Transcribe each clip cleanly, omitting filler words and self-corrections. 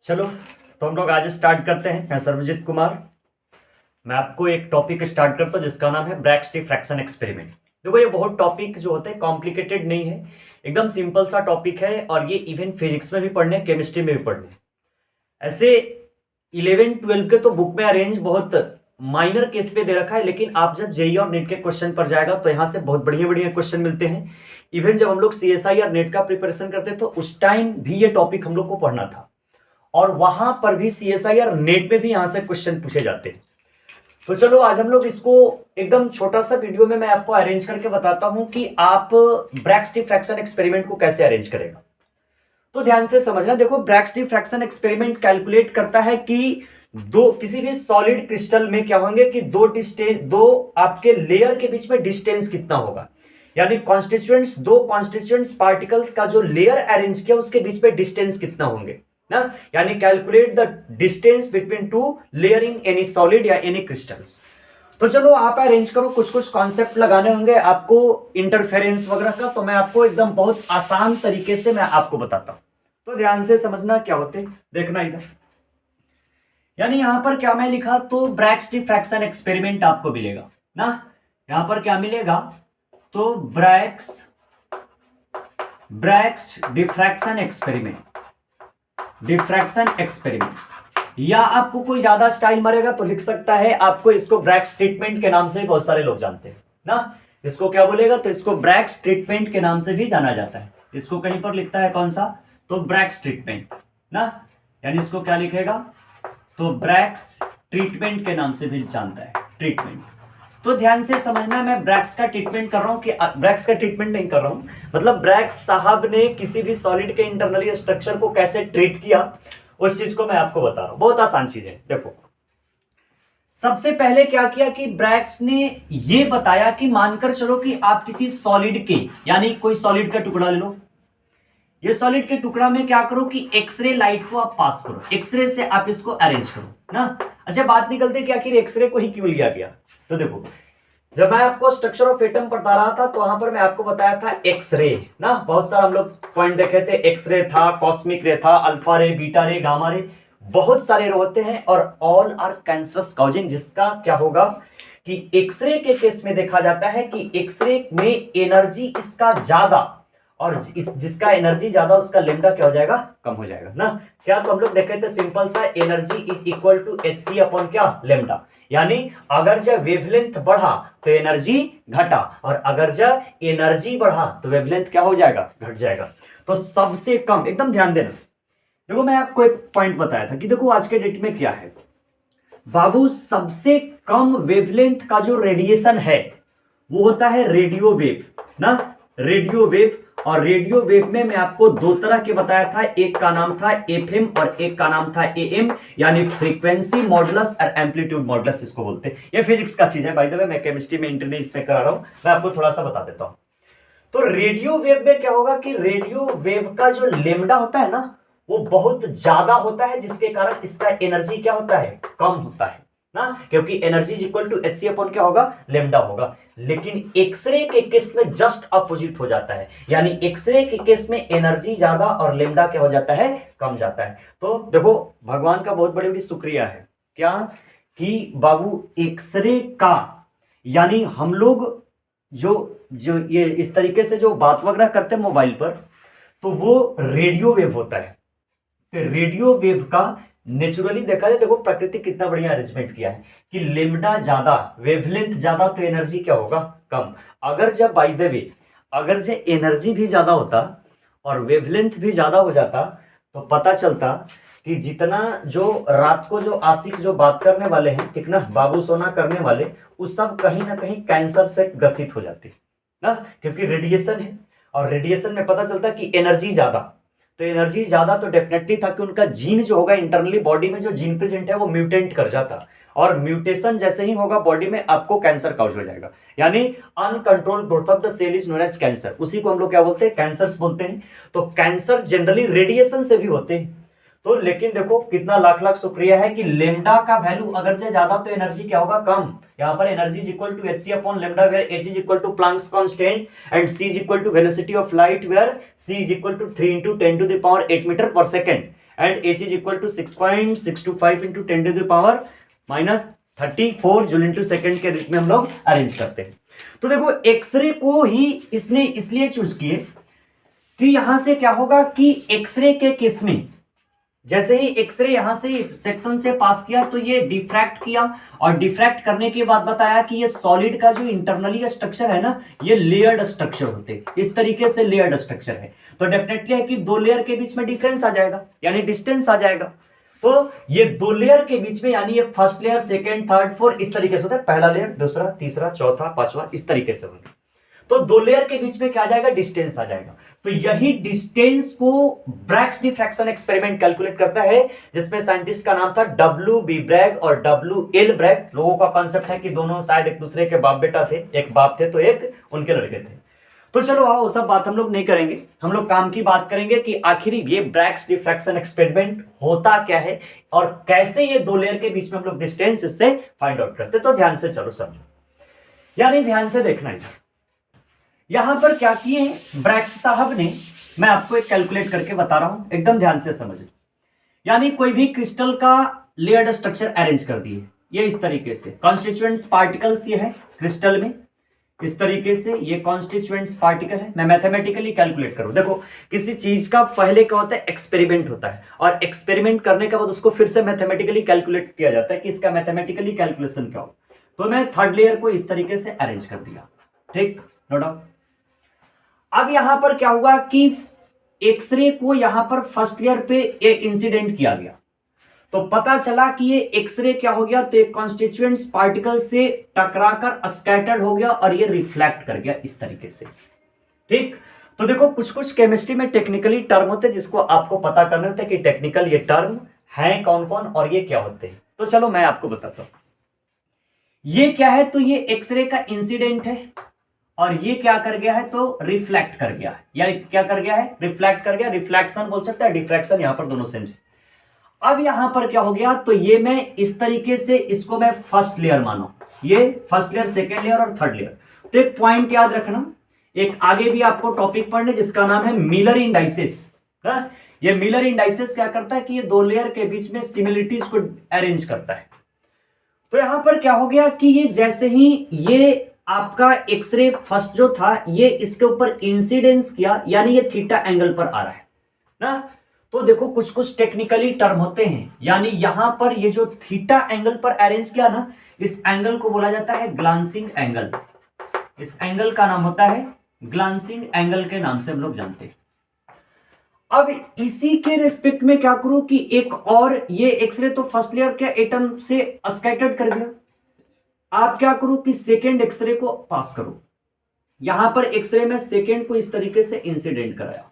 चलो, तो हम लोग आज स्टार्ट करते हैं। मैं सर्वजीत कुमार। मैं आपको एक टॉपिक स्टार्ट करता हूँ जिसका नाम है ब्रैग्स डिफ्रैक्शन एक्सपेरिमेंट। देखो, ये बहुत टॉपिक जो होते हैं कॉम्प्लिकेटेड नहीं है, एकदम सिंपल सा टॉपिक है और ये इवन फिजिक्स में भी पढ़ने, केमिस्ट्री में भी पढ़ने। ऐसे 11 12 के तो बुक में अरेंज बहुत माइनर केस पे दे रखा है, लेकिन आप जब जेई और नेट के क्वेश्चन पर जाएगा तो यहाँ से बहुत बढ़िया बढ़िया क्वेश्चन मिलते हैं। इवन जब हम लोग सीएसआई और नेट का प्रिपरेशन करते तो उस टाइम भी ये टॉपिक हम लोग को पढ़ना था और वहां पर भी सीएसआई और नेट में भी यहां से क्वेश्चन पूछे जाते हैं। तो चलो, आज हम लोग इसको एकदम छोटा सा वीडियो में मैं आपको अरेंज करके बताता हूं कि आप ब्रैग्स डिफ्रैक्शन एक्सपेरिमेंट को कैसे अरेंज करेगा। तो ध्यान से समझना। देखो, ब्रैग्स डिफ्रैक्शन एक्सपेरिमेंट कैलकुलेट करता है कि किसी भी सॉलिड क्रिस्टल में क्या होंगे कि दो आपके लेयर के बीच में डिस्टेंस कितना होगा, यानी दो कॉन्स्टिट्यूएंट्स पार्टिकल्स का जो लेयर अरेंज किया उसके बीच में डिस्टेंस कितना होंगे ना, यानी calculate the distance between two layer in any solid या एनी क्रिस्टल्स। तो चलो, आप अरेंज करो। कुछ कुछ कॉन्सेप्ट लगाने होंगे आपको इंटरफेरेंस वगैरह का, तो मैं आपको एकदम बहुत आसान तरीके से मैं आपको बताता हूं। तो ध्यान से समझना क्या होते, देखना इधर। यानी यहां पर क्या मैं लिखा, तो ब्रैग्स डिफ्रैक्शन एक्सपेरिमेंट आपको मिलेगा ना। यहां पर क्या मिलेगा, तो ब्रैग्स डिफ्रैक्शन एक्सपेरिमेंट, या आपको कोई ज्यादा स्टाइल मरेगा तो लिख सकता है, आपको इसको ब्रैग्स ट्रीटमेंट के नाम से बहुत सारे लोग जानते हैं ना। इसको क्या बोलेगा, तो इसको ब्रैग्स ट्रीटमेंट के नाम से भी जाना जाता है। इसको कहीं पर लिखता है कौन सा, तो ब्रैग्स ट्रीटमेंट ना, यानी इसको क्या लिखेगा, तो ब्रैग्स ट्रीटमेंट के नाम से भी जानता है, ट्रीटमेंट। तो ध्यान से समझना, मैं ब्रैग्स का ट्रीटमेंट कर रहा हूं कि ब्रैग्स का ट्रीटमेंट नहीं कर रहा हूं, मतलब ब्रैग्स साहब ने किसी भी सॉलिड के इंटरनली स्ट्रक्चर को कैसे ट्रीट किया उस चीज को मैं आपको बता रहा हूं। बहुत आसान चीज है। देखो, सबसे पहले क्या किया कि ब्रैग्स ने ये बताया कि मानकर चलो कि आप किसी सॉलिड के, यानी कोई सॉलिड का टुकड़ा ले लो। ये सॉलिड के टुकड़ा में क्या करो कि एक्सरे लाइट को आप पास करो, एक्सरे से आप इसको अरेंज करो ना। अच्छा, बात निकलती कि आखिर एक्सरे को ही क्यों लिया गया। तो देखो, जब मैं आपको स्ट्रक्चर ऑफ एटम पढ़ा रहा था तो वहां पर मैं आपको बताया था एक्सरे ना, बहुत सारा हम लोग पॉइंट देखे थे। एक्सरे था, कॉस्मिक रे था, अल्फा रे, बीटा रे, गामा रे, बहुत सारे रे होते हैं और ऑल आर कैंसरस काउजिंग। जिसका क्या होगा कि एक्सरे के केस में देखा जाता है कि एक्सरे में एनर्जी इसका ज्यादा, और जिसका एनर्जी ज्यादा उसका लेमडा क्या हो जाएगा, कम हो जाएगा ना। क्या, तो हम लोग देखे थे सिंपल सा, energy is equal to hc upon क्या, लेमडा। यानी अगर जब वेवलेंथ बढ़ा तो एनर्जी घटा, और अगर जब एनर्जी बढ़ा तो वेवलेंथ क्या हो जाएगा, घट जाएगा। तो सबसे कम, एकदम ध्यान देना। देखो, मैं आपको एक पॉइंट बताया था कि देखो आज के डेट में क्या है बाबू, सबसे कम वेवलेंथ का जो रेडिएशन है वो होता है रेडियो वेव ना, रेडियो वेव। और रेडियो वेव में मैं आपको दो तरह के बताया था, एक का नाम था एफएम और एक का नाम था एएम, यानी फ्रीक्वेंसी मॉडुलस और एम्पलीट्यूड मॉडुलस इसको बोलते हैं। ये फिजिक्स का चीज है बाय द वे, मैं केमिस्ट्री में इंटरनेट इस पे करा रहा हूं, मैं आपको थोड़ा सा बता देता हूं। तो रेडियो वेव में क्या होगा कि रेडियो वेव का जो लेमडा होता है ना वो बहुत ज्यादा होता है, जिसके कारण इसका एनर्जी क्या होता है, कम होता है ना, क्योंकि energy is equal to hc upon क्या होगा, लेमडा होगा। लेकिन एक्सरे के केस में जस्ट अपोजिट हो जाता है, यानी एक्सरे के केस में एनर्जी ज्यादा और लेमडा क्या हो जाता है, कम जाता है। तो देखो, भगवान का बहुत बड़ी बड़ी शुक्रिया है क्या कि बाबू एक्सरे का, यानी हम लोग जो जो ये इस तरीके से जो बात वगैरह करते हैं मोबाइल पर, तो वो रेडियो वेव होता है। तो रेडियो वेव का नेचुरली देखा जाए, देखो प्रकृति कितना बढ़िया अरेंजमेंट किया है कि लेमडा ज्यादा, वेवलेंथ ज्यादा, तो एनर्जी क्या होगा, कम। अगर जब बाय द वे अगर जो एनर्जी भी ज्यादा होता और वेवलेंथ भी ज्यादा हो जाता तो पता चलता कि जितना जो रात को जो आशिक जो बात करने वाले हैं, ठीक ना, बाबू सोना करने वाले, उस सब कहीं ना कहीं कैंसर से ग्रसित हो जाते ना, क्योंकि रेडिएशन है और रेडिएशन में पता चलता कि एनर्जी ज्यादा, तो एनर्जी ज्यादा तो डेफिनेटली था कि उनका जीन जो होगा इंटरनली बॉडी में जो जीन प्रेजेंट है वो म्यूटेंट कर जाता, और म्यूटेशन जैसे ही होगा बॉडी में आपको कैंसर काउज हो जाएगा, यानी uncontrolled growth of the cell is known as cancer. उसी को हम लोग क्या बोलते हैं, कैंसर्स बोलते हैं। तो कैंसर जनरली रेडिएशन से भी होते हैं। तो लेकिन देखो कितना लाख लाख शुक्रिया है कि लेमडा का वैल्यू अगर से ज्यादा तो एनर्जी क्या होगा, कम। यहां पर energy is equal to hc upon lambda, where h is equal to Planck's constant and c is equal to velocity of light, where c is equal to 3 × 10⁸ metre per second and H is equal to 6.625 into 10⁻⁻34 joule into second के रूप में हम लोग arrange करते हैं। तो देखो x ray को ही इसने इसलिए चूज किए कि यहां से क्या होगा कि एक्सरे के केस में जैसे ही एक्सरे यहां से सेक्शन से पास किया तो ये डिफ्रैक्ट किया, और डिफ्रैक्ट करने के बाद बताया कि ये सॉलिड का जो इंटरनली स्ट्रक्चर है ना, ये लेयर्ड स्ट्रक्चर होते हैं, इस तरीके से लेयर्ड स्ट्रक्चर है। तो डेफिनेटली है कि दो लेयर के बीच में डिफरेंस आ जाएगा, यानी डिस्टेंस आ जाएगा। तो ये दो लेयर के बीच में, यानी ये first layer, second, third, fourth, इस तरीके से होता है, पहला लेयर, दूसरा, तीसरा, चौथा, पांचवा, इस तरीके से होगा। तो दो लेयर के बीच में क्या आ जाएगा, डिस्टेंस आ जाएगा। तो यही डिस्टेंस को ब्रैग्स डिफ्रैक्शन एक्सपेरिमेंट कैलकुलेट करता है, जिसमें साइंटिस्ट का नाम था W.B. ब्रैग और W.L. ब्रैग। लोगों का कॉन्सेप्ट है कि दोनों शायद एक दूसरे के बाप बेटा थे, एक बाप थे तो एक उनके लड़के थे। तो चलो आओ, वो सब बात हम लोग नहीं करेंगे, हम लोग काम की बात करेंगे कि आखिर ये ब्रैग्स डिफ्रैक्शन एक्सपेरिमेंट होता क्या है और कैसे ये दो लेयर के बीच में हम लोग डिस्टेंस इससे फाइंड आउट करते। तो ध्यान से चलो समझो, यानी ध्यान से देखना है। यहां पर क्या किए ब्रैग्स साहब ने, मैं आपको एक कैलकुलेट करके बता रहा हूं, एकदम ध्यान से समझिए। यानी कोई भी क्रिस्टल का लेयर्ड स्ट्रक्चर अरेंज कर दिए, ये इस तरीके से कॉन्स्टिट्यूएंट्स पार्टिकल्स ये है क्रिस्टल में, इस तरीके से ये कॉन्स्टिट्यूएंट्स पार्टिकल है। मैं मैथमेटिकली कैलकुलेट करूं, देखो किसी चीज का पहले क्या होता है, एक्सपेरिमेंट होता है, और एक्सपेरिमेंट करने के बाद उसको फिर से मैथमेटिकली कैलकुलेट किया जाता है कि इसका मैथमेटिकली कैलकुलेशन क्या हो। तो मैं थर्ड लेयर को इस तरीके से अरेंज कर दिया, ठीक, नो डाउट। अब यहां पर क्या हुआ कि एक्सरे को यहां पर फर्स्ट लेयर पे एक इंसिडेंट किया गया, तो पता चला कि ये एक्सरे क्या हो गया, तो एक कॉन्स्टिट्यूएंट्स पार्टिकल से टकराकर स्कैटर्ड हो गया और ये रिफ्लेक्ट कर गया इस तरीके से, ठीक। तो देखो कुछ कुछ केमिस्ट्री में टेक्निकली टर्म होते हैं जिसको आपको पता करना होता है कि टेक्निकल ये टर्म है कौन कौन और ये क्या होते हैं। तो चलो मैं आपको बताता हूं, ये क्या है, तो ये एक्सरे का इंसिडेंट है, और ये क्या कर गया है, तो रिफ्लेक्ट कर गया है, या क्या कर गया है, रिफ्लेक्ट कर गया, रिफ्लेक्शन बोल सकता है, डिफ्रैक्शन, यहां पर दोनों सेम। अब यहां पर क्या हो गया, तो ये मैं इस तरीके से इसको मैं फर्स्ट लेयर मानो, ये फर्स्ट लेयर, सेकेंड लेयर और थर्ड लेयर। तो एक पॉइंट याद रखना, एक आगे भी आपको टॉपिक पढ़ने जिसका नाम है मिलर इंडाइसेस। ये मिलर इंडाइसेस क्या करता है कि ये दो लेयर के बीच में सिमिलरिटीज को अरेंज करता है। तो यहां पर क्या हो गया कि ये जैसे ही ये आपका एक्सरे फर्स्ट जो था ये इसके ऊपर इंसिडेंस किया, यानी ये थीटा एंगल पर आ रहा है ना। तो देखो कुछ कुछ टेक्निकली टर्म होते हैं, यानी यहां पर ये जो थीटा एंगल पर अरेंज किया ना, इस एंगल को बोला जाता है ग्लांसिंग एंगल। इस एंगल का नाम होता है ग्लांसिंग एंगल के नाम से हम लोग जानते हैं। अब इसी के रिस्पेक्ट में क्या करूं कि एक और ये एक्सरे तो फर्स्ट लेयर के एटम से स्कैटर्ड कर दिया, आप क्या करो कि सेकेंड एक्सरे को पास करो, यहां पर एक्सरे में सेकेंड को इस तरीके से इंसिडेंट कराया।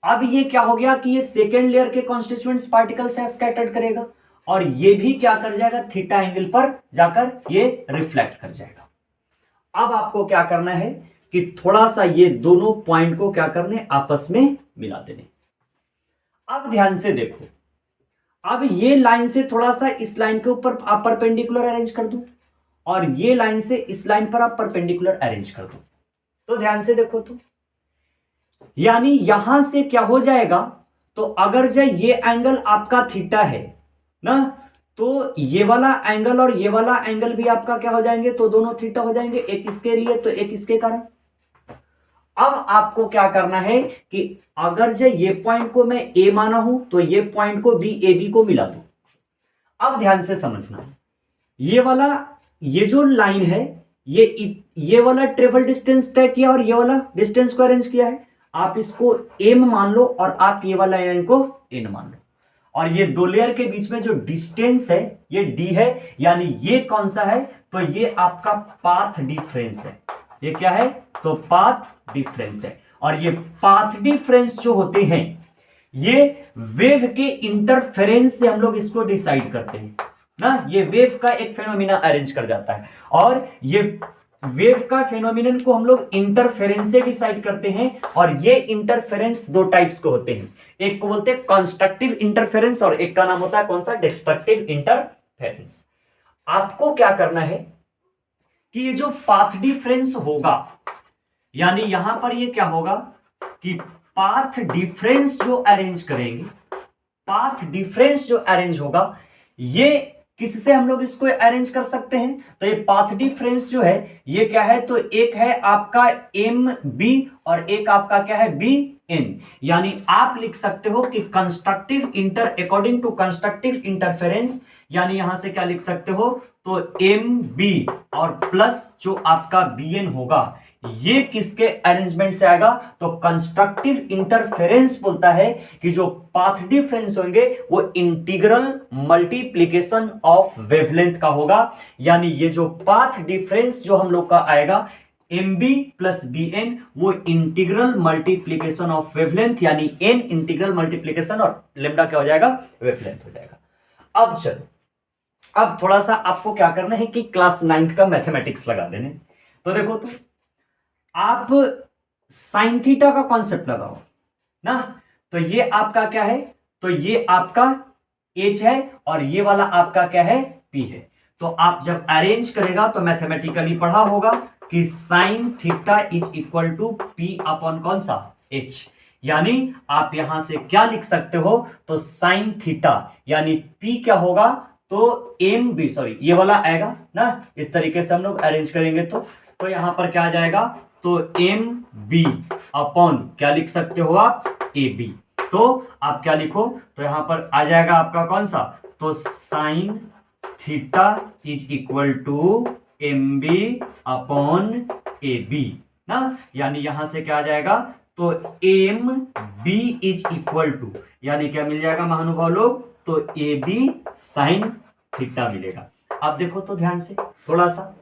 अब ये क्या हो गया कि ये सेकेंड लेयर के कॉन्स्टिट्यूएंट्स पार्टिकल से स्कैटर्ड करेगा, और ये भी क्या कर जाएगा, थीटा एंगल पर जाकर ये रिफ्लेक्ट कर जाएगा। अब आपको क्या करना है कि थोड़ा सा ये दोनों पॉइंट को क्या करने, आपस में मिला देने। अब ध्यान से देखो, अब ये लाइन से थोड़ा सा इस लाइन के ऊपर आप परपेंडिकुलर अरेंज कर दो, और ये लाइन से इस लाइन पर आप परपेंडिकुलर अरेंज कर दो। तो ध्यान से देखो, तो यानी यहां से क्या हो जाएगा, तो अगर जो ये एंगल आपका थीटा है ना, तो ये वाला एंगल और ये वाला एंगल भी आपका क्या हो जाएंगे, तो दोनों थीटा हो जाएंगे, एक इसके लिए तो एक इसके कारण। अब आपको क्या करना है कि अगर जो ये पॉइंट को मैं ए माना हूं तो ये पॉइंट को बी, ए बी को मिला दो। अब ध्यान से समझना, ये वाला ये जो लाइन है ये वाला ट्रेवल डिस्टेंस तय किया और ये वाला डिस्टेंस को अरेंज किया है, आप इसको एम मान लो और आप ये वाला लाइन को एन मान लो, और ये दो लेयर के बीच में जो डिस्टेंस है ये डी है, यानी ये कौन सा है, तो ये आपका पाथ डिफरेंस है। ये क्या है, तो पाथ डिफरेंस है। और ये पाथ डिफरेंस जो होते हैं ये वेव के इंटरफेरेंस से हम लोग इसको डिसाइड करते हैं ना। ये वेव का एक फेनोमेना अरेंज कर जाता है, और ये वेव का फेनोमेनन को हम लोग इंटरफेरेंस से डिसाइड करते हैं। और ये इंटरफेरेंस दो टाइप्स को होते हैं, एक को बोलते हैं कंस्ट्रक्टिव इंटरफेरेंस और एक का नाम होता है कौन सा, डिस्ट्रक्टिव इंटरफेरेंस। आपको क्या करना है कि ये जो पाथ डिफरेंस होगा, यानी यहां पर ये क्या होगा कि पाथ डिफरेंस जो अरेंज करेंगे पाथ डिफरेंस जो अरेंज होगा, ये किससे हम लोग इसको अरेंज कर सकते हैं? तो ये पाथ डिफरेंस जो है ये क्या है? तो एक है आपका एम बी और एक आपका क्या है? B N. यानी आप लिख सकते हो कि constructive inter according to constructive interference, यानी यहां से क्या लिख सकते हो? तो एम बी और प्लस जो आपका बी एन होगा, ये किसके अरेंजमेंट से आएगा? तो कंस्ट्रक्टिव इंटरफेरेंस बोलता है कि जो पाथ डिफरेंस होंगे वो इंटीग्रल मल्टीप्लीकेशन ऑफ वेवलेंथ का होगा। यानी ये जो पाथ डिफरेंस जो हम लोग का आएगा M B plus B N, वो इंटीग्रल मल्टीप्लीकेशन ऑफ वेवलेंथ, यानी एन इंटीग्रल मल्टीप्लीकेशन और लेमडा क्या हो जाएगा? वेवलेंथ हो जाएगा। अब चलो, अब थोड़ा सा आपको क्या करना है कि क्लास 9th का मैथमेटिक्स लगा देने। तो देखो, तो आप साइन थीटा का कॉन्सेप्ट लगाओ ना। तो ये आपका क्या है? तो ये आपका एच है और ये वाला आपका क्या है? पी है। तो आप जब अरेंज करेगा तो मैथमेटिकली पढ़ा होगा कि sine theta is equal to P upon कौन सा? एच। यानी आप यहां से क्या लिख सकते हो? तो साइन थीटा यानी पी क्या होगा? तो एम बी, सॉरी ये वाला आएगा ना, इस तरीके से हम लोग अरेंज करेंगे तो यहां पर क्या आ जाएगा? तो एम बी अपॉन क्या लिख सकते हो आप? A B. तो आप क्या लिखो? तो यहां पर आ जाएगा आपका कौन सा? तो sine theta is equal to M B upon A B ना। यानी यहां से क्या आ जाएगा? तो M B is equal to, यानी क्या मिल जाएगा महानुभाव लोग? तो ए बी साइन थीटा मिलेगा। अब देखो तो ध्यान से थोड़ा सा,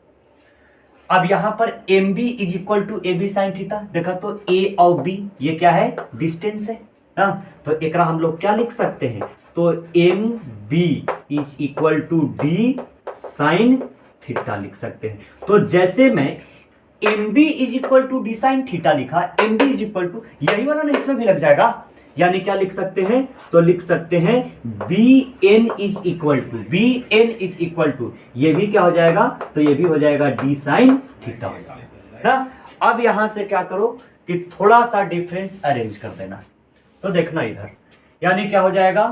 अब यहां पर M B is equal to A B sine theta, देखा तो ए और बी ये क्या है? डिस्टेंस है ना। तो एक हम लोग क्या लिख सकते हैं? तो M B is equal to D sine theta लिख सकते हैं। तो जैसे मैं M B is equal to D sine theta लिखा, M B is equal to यही वाला ना, इसमें भी लग जाएगा। यानी क्या लिख सकते हैं? तो लिख सकते हैं B N is equal to, B N is equal to, ये भी क्या हो जाएगा? तो ये भी हो जाएगा डी साइन थीटा ना। अब यहां से क्या करो कि थोड़ा सा डिफरेंस अरेंज कर देना। तो देखना इधर, यानी क्या हो जाएगा?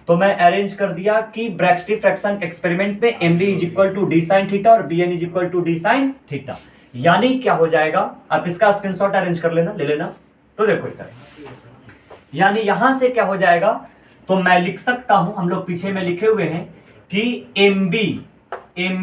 तो मैं अरेंज कर दिया कि ब्रैक्सटी फ्रैक्शन एक्सपेरिमेंट पे M B is equal to D sine theta और B N is equal to D sine theta. यानी क्या हो जाएगा? आप इसका स्क्रीनशॉट अरेंज कर लेना, ले लेना। तो देखो इधर, यानी यहां से क्या हो जाएगा? तो मैं लिख सकता हूं, हम लोग पीछे में लिखे हुए हैं कि M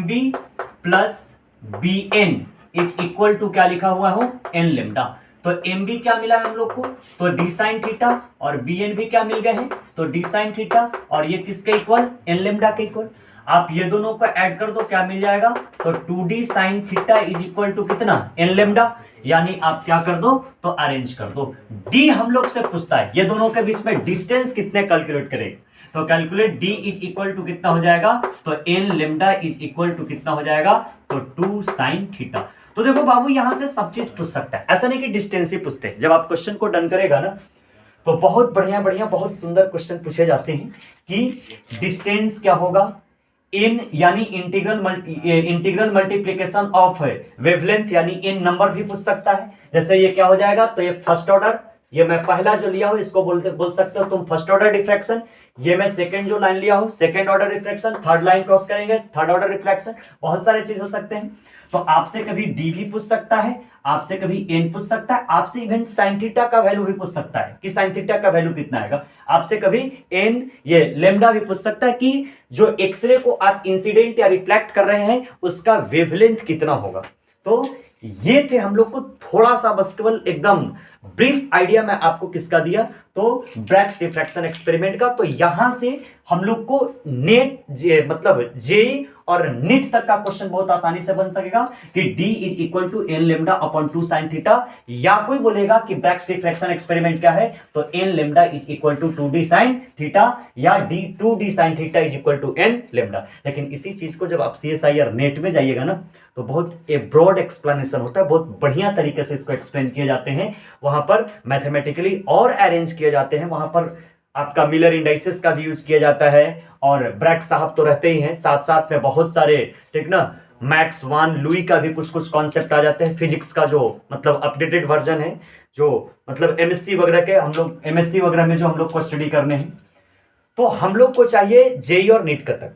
B plus B N is equal to क्या लिखा हुआ हो? N lambda. तो एम बी क्या मिला है हम लोग को? तो डी साइन थीटा, और बी एन भी क्या मिल गए हैं? तो डी साइन थीटा, और ये किसके इक्वल? एन लेमडा के इक्वल। आप ये दोनों को ऐड कर दो, क्या मिल जाएगा? तो 2d sine theta is equal to कितना? N lambda. यानी आप क्या कर दो? तो अरेंज कर दो। डी हम लोग से पूछता है ये दोनों के बीच में डिस्टेंस कितने कैलकुलेट करें, तो calculate D is equal to कितना हो जाएगा? तो N lambda is equal to कितना हो जाएगा? तो 2 साइन थीटा। तो देखो बाबू, यहां से सब चीज पूछ सकता है, ऐसा नहीं कि डिस्टेंस ही पूछते हैं। जब आप क्वेश्चन को डन करेगा ना तो बहुत बढ़िया बढ़िया बहुत सुंदर क्वेश्चन पूछे जाते हैं कि डिस्टेंस क्या होगा, इन यानी इंटीग्रल मल्टीप्लीकेशन ऑफ वेवलेंथ, यानी इन नंबर भी पूछ सकता है। जैसे ये क्या हो जाएगा? तो ये फर्स्ट ऑर्डर, ये मैं पहला जो लिया हूं इसको बोल सकते हो तुम फर्स्ट ऑर्डर डिफ्रैक्शन। ये मैं सेकंड जो लाइन लिया हूं second order reflection, third line cross करेंगे थर्ड ऑर्डर रिफ्लेक्शन। बहुत सारे चीज हो सकते हैं। तो आपसे कभी डी भी पूछ सकता है, आपसे कभी एन पूछ सकता है, आपसे इवन साइन थीटा का वैल्यू भी पूछ सकता है कि साइन थीटा का वैल्यू कितना आएगा। आपसे कभी एन ये लेमडा भी पूछ सकता है कि जो एक्सरे को आप इंसिडेंट या रिफ्लेक्ट कर रहे हैं उसका वेवलेंथ कितना होगा। तो ये थे हम लोग को थोड़ा सा बस केवल एकदम ब्रीफ आइडिया मैं आपको किसका दिया, तो ब्रैग्स डिफ्रैक्शन एक्सपेरिमेंट का। तो यहां से हम लोग को नेट मतलब जेई और नीट तक का क्वेश्चन बहुत आसानी से बन सकेगा कि D is equal to N lambda upon 2 sine theta, या कोई बोलेगा कि ब्रैग्स डिफ्रैक्शन एक्सपेरिमेंट क्या है, तो N lambda is equal to 2d sine theta, या D 2d sine theta is equal to N lambda. लेकिन इसी चीज को जब आप CSIR नेट में जाइएगा ना तो बहुत ए ब्रॉड एक्सप्लेनेशन होता है, बहुत बढ़िया तरीके से इसको एक्सप्लेन किए जाते हैं, वहां पर मैथमेटिकली और अरेंज किए जाते हैं, वहां पर आपका मिलर इंडाइसेस का भी यूज किया जाता है। और ब्रैग साहब तो रहते ही हैं, साथ साथ में बहुत सारे ठीक ना मैक्स वान लुई का भी कुछ कुछ कॉन्सेप्ट आ जाते हैं। फिजिक्स का जो मतलब अपडेटेड वर्जन है, जो मतलब MSc वगैरह के हम लोग MSc वगैरह में जो हम लोग को स्टडी करने हैं, तो हम लोग को चाहिए जेई और नीट का तक,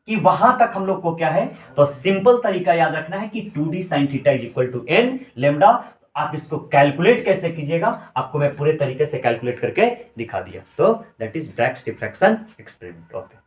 कि वहां तक हम लोग को क्या है, तो सिंपल तरीका याद रखना है कि 2d sin theta is equal to n lambda. आप इसको कैलकुलेट कैसे कीजिएगा, आपको मैं पूरे तरीके से कैलकुलेट करके दिखा दिया। तो that is Bragg's diffraction experiment. Okay.